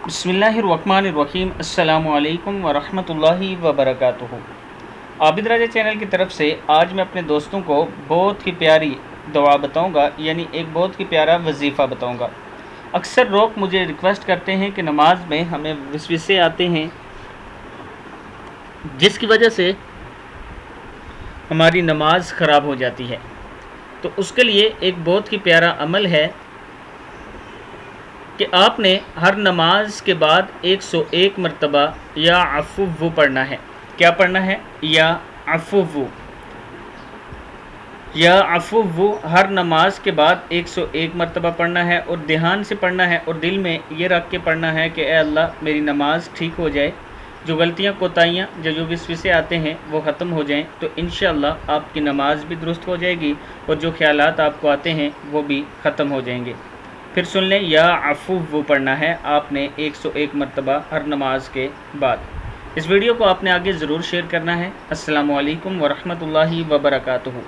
बिस्मिल्लाहिर्रहमानिर्रहीम। अस्सलामु अलैकुम वरहमतुल्लाहि वबरकातुहू। आबिद राजा चैनल की तरफ से आज मैं अपने दोस्तों को बहुत ही प्यारी दुआ बताऊंगा, यानी एक बहुत ही प्यारा वजीफ़ा बताऊंगा। अक्सर लोग मुझे रिक्वेस्ट करते हैं कि नमाज में हमें वसवसे आते हैं, जिसकी वजह से हमारी नमाज ख़राब हो जाती है। तो उसके लिए एक बहुत ही प्यारा अमल है कि आपने हर नमाज के बाद 101 मरतबा या अफ़ुव्वु पढ़ना है। क्या पढ़ना है? या अफ़ुव्वु। या अफ़ुव्वु हर नमाज के बाद 101 मरतबा पढ़ना है और ध्यान से पढ़ना है और दिल में ये रख के पढ़ना है कि ए अल्लाह मेरी नमाज ठीक हो जाए, जो गलतियाँ कोताहियाँ जो वसवसे आते हैं वो ख़त्म हो जाएं, तो इंशाअल्लाह आपकी नमाज भी दुरुस्त हो जाएगी और जो ख्यालात आपको आते हैं वो भी ख़त्म हो जाएंगे। फिर सुन लें, या अफ़ुव्वु पढ़ना है आपने 101 मरतबा हर नमाज के बाद। इस वीडियो को आपने आगे ज़रूर शेयर करना है। अस्सलामु अलैकुम वरहमतुल्लाहि वबरकातुहू।